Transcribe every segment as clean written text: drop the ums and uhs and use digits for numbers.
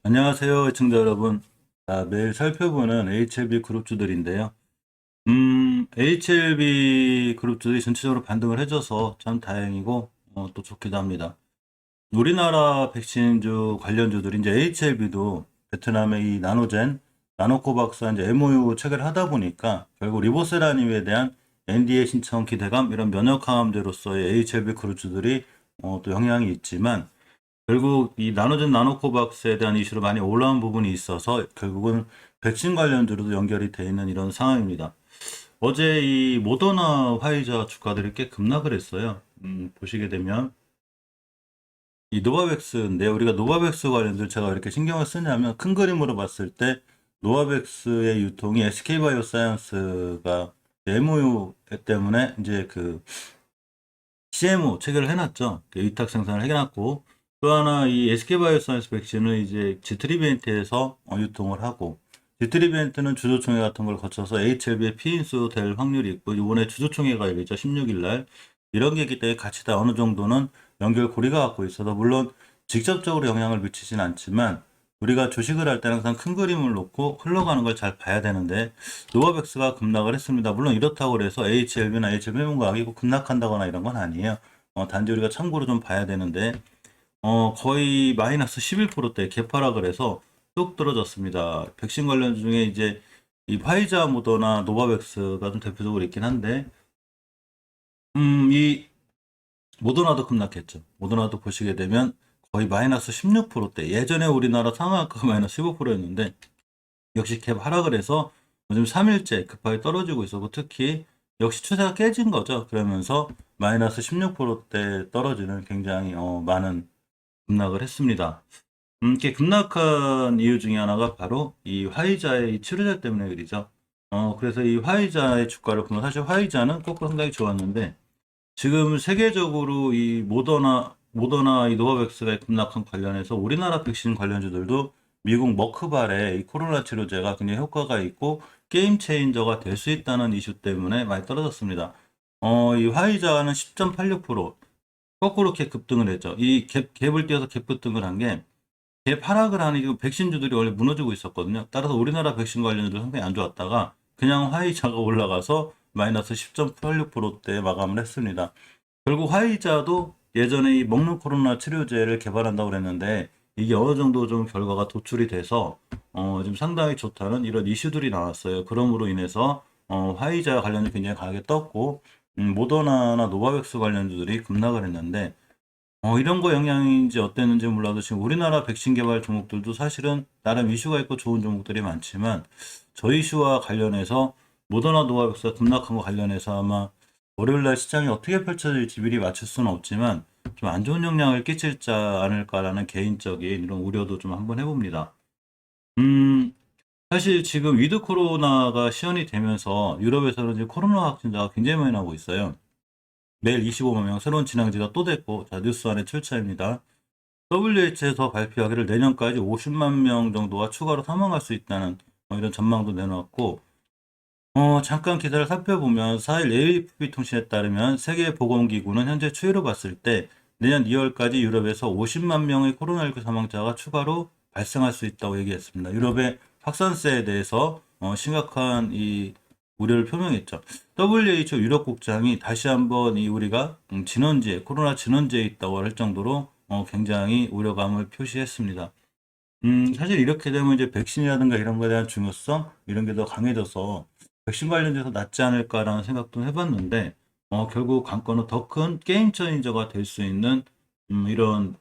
안녕하세요, 애청자 여러분. 매일 살펴보는 HLB 그룹주들인데요. HLB 그룹주들이 전체적으로 반등을 해줘서 참 다행이고, 또 좋기도 합니다. 우리나라 백신주 관련주들이 이제 HLB도 베트남의 이 나노젠, 나노코박스와 이제 MOU 체결하다 보니까 결국 리보세라님에 대한 NDA 신청 기대감, 이런 면역항암제로서의 HLB 그룹주들이 또 영향이 있지만, 결국 이 나노젠 나노코박스에 대한 이슈로 많이 올라온 부분이 있어서 결국은 백신 관련주로도 연결이 돼 있는 이런 상황입니다. 어제 이 모더나 화이자 주가들이 꽤 급락을 했어요. 보시게 되면 이 노바백스인데, 우리가 노바백스 관련주 제가 왜 이렇게 신경을 쓰냐면, 큰 그림으로 봤을 때 노바백스의 유통이 SK바이오사이언스가 MOU 때문에 이제 그 CMO 체결을 해놨죠. 그 위탁 생산을 해놨고, 또 하나 이 SK바이오사이언스 백신을 이제 지트리비엔트에서 유통을 하고, 지트리비엔트는 주주총회 같은 걸 거쳐서 HLB에 피인수 될 확률이 있고, 이번에 주주총회가 열리죠. 16일 날. 이런 게 있기 때문에 같이 다 어느 정도는 연결고리가 갖고 있어서, 물론 직접적으로 영향을 미치진 않지만, 우리가 주식을 할 때는 항상 큰 그림을 놓고 흘러가는 걸 잘 봐야 되는데, 노바백스가 급락을 했습니다. 물론 이렇다고 해서 HLB나 HLB문과학이 급락한다거나 이런 건 아니에요. 단지 우리가 참고로 좀 봐야 되는데, 거의 마이너스 11%대 개파락을 해서 뚝 떨어졌습니다. 백신 관련 중에 이제 이 화이자, 모더나, 노바백스가 좀 대표적으로 있긴 한데, 이 모더나도 급락했죠. 모더나도 보시게 되면 거의 마이너스 16%대. 예전에 우리나라 상한가가 마이너스 15%였는데, 역시 갭 하락을 해서 요즘 3일째 급하게 떨어지고 있었고, 특히 역시 추세가 깨진 거죠. 그러면서 마이너스 16%대 떨어지는 굉장히 많은 급락을 했습니다. 이렇게 급락한 이유 중에 하나가 바로 이 화이자의 이 치료제 때문에 그러죠. 그래서 이 화이자의 주가를 보면, 사실 화이자는 거꾸로 상당히 좋았는데, 지금 세계적으로 이 모더나 이 노바백스가 급락한 관련해서 우리나라 백신 관련주들도 미국 머크발의 이 코로나 치료제가 굉장히 효과가 있고 게임 체인저가 될 수 있다는 이슈 때문에 많이 떨어졌습니다. 이 화이자는 10.86%, 거꾸로 이렇게 급등을 했죠. 이 갭을 띄어서 갭 급등을 한 게, 갭 하락을 하는 이 백신주들이 원래 무너지고 있었거든요. 따라서 우리나라 백신 관련주들 상당히 안 좋았다가 그냥 화이자가 올라가서 마이너스 10.86%대에 마감을 했습니다. 결국 화이자도 예전에 이 먹는 코로나 치료제를 개발한다고 그랬는데, 이게 어느 정도 좀 결과가 도출이 돼서 지금 상당히 좋다는 이런 이슈들이 나왔어요. 그럼으로 인해서 화이자 관련이 굉장히 강하게 떴고, 모더나나 노바백스 관련주들이 급락을 했는데, 이런 거 영향인지 어땠는지 몰라도 지금 우리나라 백신 개발 종목들도 사실은 나름 이슈가 있고 좋은 종목들이 많지만, 저 이슈와 관련해서 모더나 노바백스가 급락한 거 관련해서 아마 월요일날 시장이 어떻게 펼쳐질지 미리 맞출 수는 없지만 좀 안 좋은 영향을 끼칠지 않을까라는 개인적인 이런 우려도 좀 한번 해봅니다. 음, 사실 지금 위드 코로나가 시연이 되면서 유럽에서는 이제 코로나 확진자가 굉장히 많이 나오고 있어요. 매일 25만 명 새로운 진앙지가 또 됐고, 자, 뉴스 안에 출처입니다. WH에서 발표하기를 내년까지 50만 명 정도가 추가로 사망할 수 있다는 이런 전망도 내놓았고, 잠깐 기사를 살펴보면 4일 AFP 통신에 따르면 세계보건기구는 현재 추이로 봤을 때 내년 2월까지 유럽에서 50만 명의 코로나19 사망자가 추가로 발생할 수 있다고 얘기했습니다. 유럽의 확산세에 대해서 심각한 이 우려를 표명했죠. WHO 유럽 국장이 다시 한번 이 우리가 진원지에, 코로나 진원지에 있다고 할 정도로 굉장히 우려감을 표시했습니다. 사실 이렇게 되면 이제 백신이라든가 이런 거에 대한 중요성, 이런 게 더 강해져서 백신 관련돼서 낫지 않을까라는 생각도 해봤는데, 결국 관건은 더 큰 게임 체인저가 될 수 있는 이런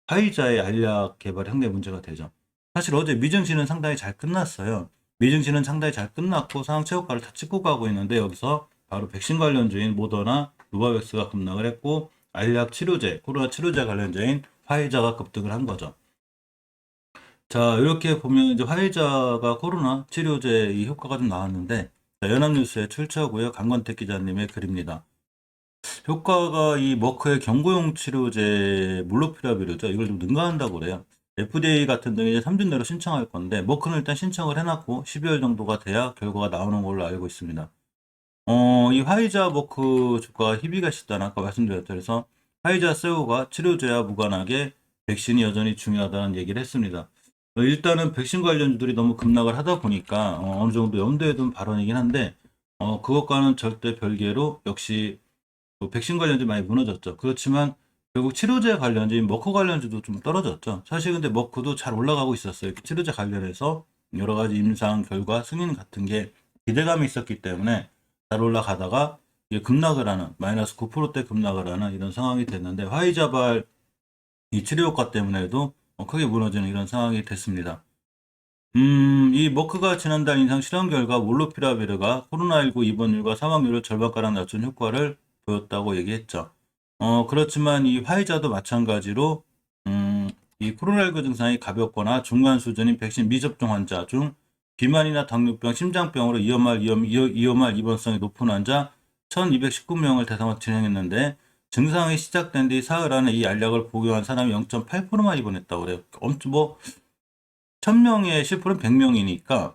화이자의 알약 개발이 상당히 문제가 되죠. 사실 어제 미증시는 상당히 잘 끝났어요. 미증시는 상당히 잘 끝났고 상황 최고가를 다 찍고 가고 있는데, 여기서 바로 백신 관련주인 모더나, 노바백스가 급락을 했고, 알약 치료제, 코로나 치료제 관련주인 화이자가 급등을 한 거죠. 자, 이렇게 보면 이제 화이자가 코로나 치료제 이 효과가 좀 나왔는데, 자, 연합뉴스의 출처고요. 강건택 기자님의 글입니다. 효과가 이 머크의 경구용 치료제 몰루피라비르죠. 이걸 좀 능가한다고 그래요. FDA 같은 경우에 이제 3주 내로 신청할 건데, 머크는 일단 신청을 해놨고 12월 정도가 돼야 결과가 나오는 걸로 알고 있습니다. 이 화이자 머크 주가 희비가 시다는 아까 말씀드렸죠. 그래서 화이자 세오가 치료제와 무관하게 백신이 여전히 중요하다는 얘기를 했습니다. 일단은 백신 관련주들이 너무 급락을 하다 보니까 어느 정도 염두에 둔 발언이긴 한데 그것과는 절대 별개로 역시 백신 관련주 많이 무너졌죠. 그렇지만 결국 치료제 관련주인 머크 관련주도 좀 떨어졌죠. 사실 근데 머크도 잘 올라가고 있었어요. 치료제 관련해서 여러 가지 임상 결과 승인 같은 게 기대감이 있었기 때문에 잘 올라가다가 이게 급락을 하는 마이너스 9%대 급락을 하는 이런 상황이 됐는데 화이자발 이 치료 효과 때문에도 크게 무너지는 이런 상황이 됐습니다. 이 머크가 지난달 임상 실험 결과 몰루피라비르가 코로나19 입원율과 사망률을 절반가량 낮춘 효과를 보였다고 얘기했죠. 그렇지만 이 화이자도 마찬가지로 이 코로나19 증상이 가볍거나 중간 수준인 백신 미접종 환자 중 비만이나 당뇨병, 심장병으로 위험할 입원성이 높은 환자 1219명을 대상으로 진행했는데 증상이 시작된 뒤 사흘 안에 이 알약을 복용한 사람이 0.8%만 입원했다고 그래요. 엄청 1000명의 실풀은 100명이니까,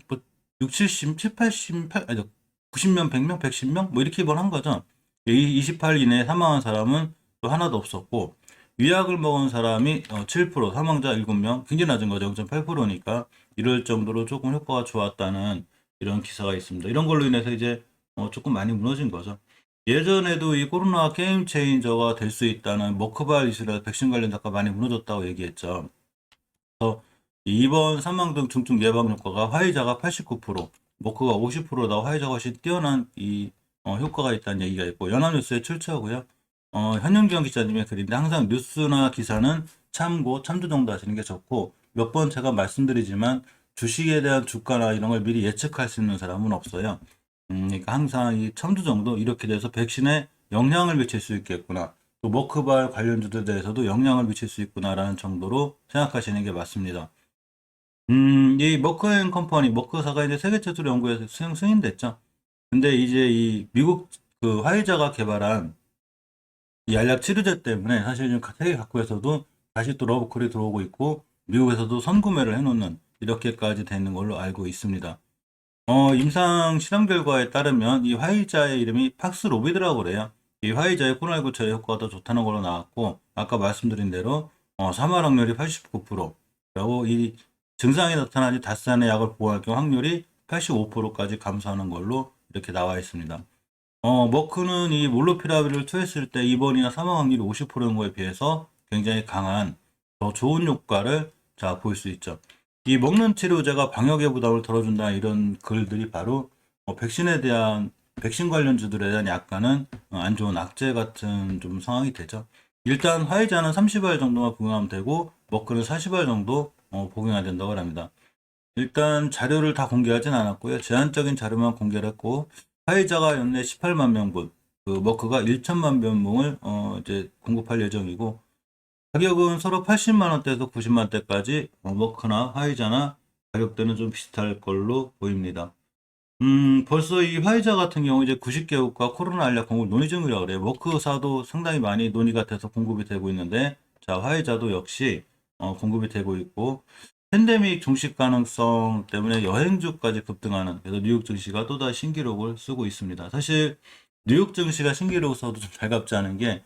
뭐, 6, 70, 7, 80, 90명, 100명, 110명? 뭐 이렇게 입원한 거죠. 28일 이내에 사망한 사람은 또 하나도 없었고, 위약을 먹은 사람이 7%, 사망자 7명, 굉장히 낮은 거죠. 0.8%니까, 이럴 정도로 조금 효과가 좋았다는 이런 기사가 있습니다. 이런 걸로 인해서 이제 조금 많이 무너진 거죠. 예전에도 이 코로나 게임 체인저가 될 수 있다는 머크발 이슈라 백신 관련 작가 많이 무너졌다고 얘기했죠. 그래서 입원, 사망 등 중증 예방 효과가 화이자가 89%, 머크가 50%다 화이자가 훨씬 뛰어난 이 효과가 있다는 얘기가 있고 연합뉴스에 출처하고요. 현영경 기자님의 글인데 항상 뉴스나 기사는 참조 정도 하시는 게 좋고 몇 번 제가 말씀드리지만 주식에 대한 주가나 이런 걸 미리 예측할 수 있는 사람은 없어요. 그러니까 항상 이 참조 정도 이렇게 돼서 백신에 영향을 미칠 수 있겠구나. 또 머크발 관련주들에 대해서도 영향을 미칠 수 있구나라는 정도로 생각하시는 게 맞습니다. 이 머크앤 컴퍼니, 머크사가 이제 세계 최초로 연구에서 승인됐죠. 근데 이제 이 미국 그 화이자가 개발한 이 알약 치료제 때문에 사실 지금 세계 각국에서도 다시 또 러브콜이 들어오고 있고 미국에서도 선구매를 해놓는 이렇게까지 되는 걸로 알고 있습니다. 임상 실험 결과에 따르면 이 화이자의 이름이 팍스로비드라고 그래요. 이 화이자의 코로나19 처리 효과가 더 좋다는 걸로 나왔고, 아까 말씀드린 대로 사망 확률이 89%라고 이 증상이 나타나지 닷새 안에 약을 복용할 경우 확률이 85%까지 감소하는 걸로 이렇게 나와 있습니다. 머크는 이 몰루피라비를 투여했을 때 입원이나 사망 확률이 50%인 거에 비해서 굉장히 강한 더 좋은 효과를 볼 수 있죠. 이 먹는 치료제가 방역의 부담을 덜어준다 이런 글들이 바로 백신에 대한 백신 관련주들에 대한 약간은 안 좋은 악재 같은 좀 상황이 되죠. 일단 화이자는 30알 정도만 복용하면 되고 머크는 40알 정도 복용해야 된다고 합니다. 일단 자료를 다 공개하진 않았고요. 제한적인 자료만 공개를 했고 화이자가 연내 18만 명분, 그 머크가 1천만 명분을 이제 공급할 예정이고 가격은 서로 80만 원대에서 90만 원대까지 머크나 화이자나 가격대는 좀 비슷할 걸로 보입니다. 벌써 이 화이자 같은 경우 이제 90개국과 코로나 알약 공급 논의 중이라고 그래요. 머크사도 상당히 많이 논의가 돼서 공급이 되고 있는데, 자, 화이자도 역시 공급이 되고 있고, 팬데믹 종식 가능성 때문에 여행주까지 급등하는, 그래서 뉴욕 증시가 또다시 신기록을 쓰고 있습니다. 사실 뉴욕 증시가 신기록을 써도 좀 달갑지 않은 게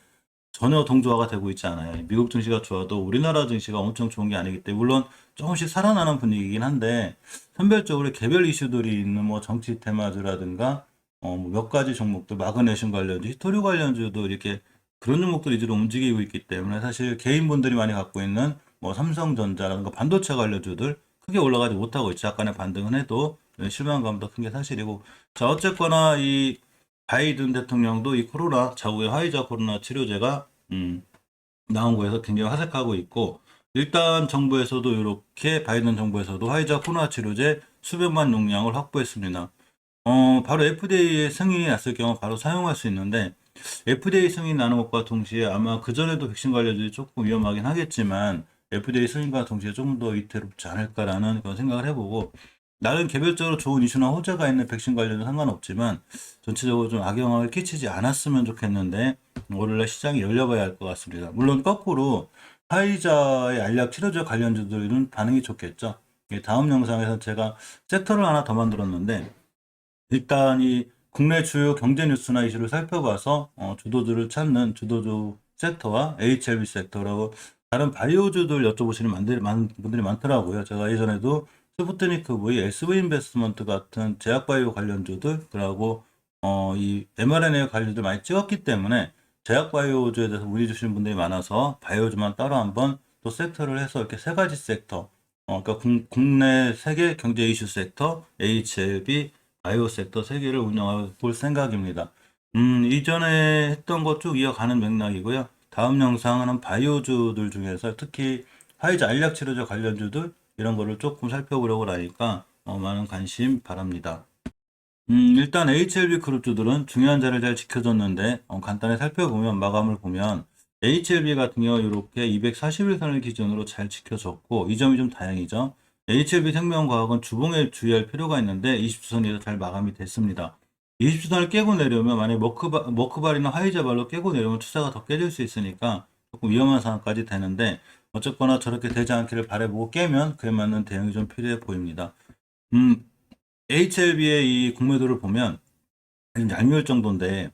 전혀 동조화가 되고 있지 않아요. 미국 증시가 좋아도 우리나라 증시가 엄청 좋은 게 아니기 때문에 물론 조금씩 살아나는 분위기긴 한데 선별적으로 개별 이슈들이 있는 뭐 정치 테마주라든가 뭐몇 가지 종목들 마그네슘 관련주, 히토류 관련주도 이렇게 그런 종목들 위주로 움직이고 있기 때문에 사실 개인분들이 많이 갖고 있는 뭐 삼성전자라든가 반도체 관련주들 크게 올라가지 못하고 있죠. 약간의 반등은 해도 실망감도 큰 게 사실이고 자 어쨌거나 이 바이든 대통령도 이 코로나 자국의 화이자 코로나 치료제가 나온 거에서 굉장히 화색하고 있고 일단 정부에서도 이렇게 바이든 정부에서도 화이자 코로나 치료제 수백만 용량을 확보했습니다. 바로 FDA의 승인이 났을 경우 바로 사용할 수 있는데 FDA 승인 나는 것과 동시에 아마 그전에도 백신 관련주이 조금 위험하긴 하겠지만 FDA 승인과 동시에 조금 더 위태롭지 않을까라는 그런 생각을 해보고 나름 개별적으로 좋은 이슈나 호재가 있는 백신 관련은 상관없지만 전체적으로 좀 악영향을 끼치지 않았으면 좋겠는데 월요일날 시장이 열려봐야 할 것 같습니다. 물론 거꾸로 화이자의 알약 치료제 관련주들은 반응이 좋겠죠. 다음 영상에서 제가 섹터를 하나 더 만들었는데 일단 이 국내 주요 경제 뉴스나 이슈를 살펴봐서 주도주를 찾는 주도주 섹터와 HLB 섹터라고 다른 바이오주들 여쭤보시는 분들이 많더라고요. 제가 예전에도 스푸트니크 V, SV 인베스트먼트 같은 제약바이오 관련주들, 그리고 이 mRNA 관련주들 많이 찍었기 때문에 제약바이오주에 대해서 문의 주시는 분들이 많아서 바이오주만 따로 한번 또 섹터를 해서 이렇게 세 가지 섹터, 그러니까 국내 세계 경제 이슈 섹터, HLB, 바이오 섹터 세 개를 운영해 볼 생각입니다. 이전에 했던 것 쭉 이어가는 맥락이고요. 다음 영상은 바이오주들 중에서 특히 화이자 알약 치료제 관련주들 이런 거를 조금 살펴보려고 하니까 많은 관심 바랍니다. 일단 HLB 그룹주들은 중요한 자리를 잘 지켜줬는데 간단히 살펴보면 마감을 보면 HLB 같은 경우 이렇게 241선을 기준으로 잘 지켜줬고 이 점이 좀 다행이죠. HLB 생명과학은 주봉에 주의할 필요가 있는데 20주선에서 잘 마감이 됐습니다. 20주선을 깨고 내려오면 만약에 머크발이나 화이자발로 깨고 내려오면 투자가 더 깨질 수 있으니까 조금 위험한 상황까지 되는데 어쨌거나 저렇게 되지 않기를 바라보고 깨면 그에 맞는 대응이 좀 필요해 보입니다. HLB의 이 공매도를 보면 얄미울 정도인데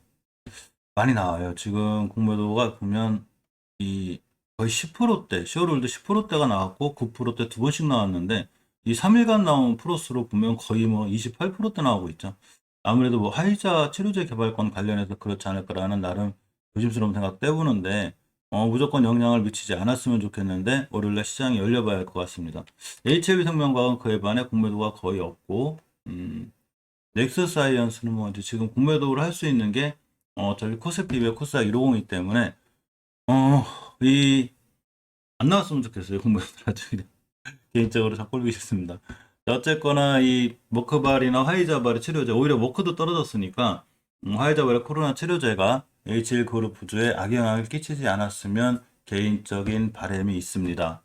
많이 나와요. 지금 공매도가 보면 이 거의 10%대, 시어롤드 10%대가 나왔고 9%대 두 번씩 나왔는데 이 3일간 나온 프로스로 보면 거의 뭐 28%대 나오고 있죠. 아무래도 뭐 화이자 치료제 개발권 관련해서 그렇지 않을까라는 나름 조심스러운 생각 때우는데 무조건 영향을 미치지 않았으면 좋겠는데 월요일날 시장이 열려봐야 할 것 같습니다. HLB 생명과학은 그에 반해 공매도가 거의 없고 넥서스 사이언스는 뭐 이제 지금 공매도를 할 수 있는 게 저희 코스피의 코스닥 150이기 때문에 이 안 나왔으면 좋겠어요. 공매도 나중에 개인적으로 작골기 싫습니다. 어쨌거나 이 머크발이나 화이자발의 치료제 오히려 머크도 떨어졌으니까 화이자발의 코로나 치료제가 H1 그룹 부주에 악영향을 끼치지 않았으면 개인적인 바람이 있습니다.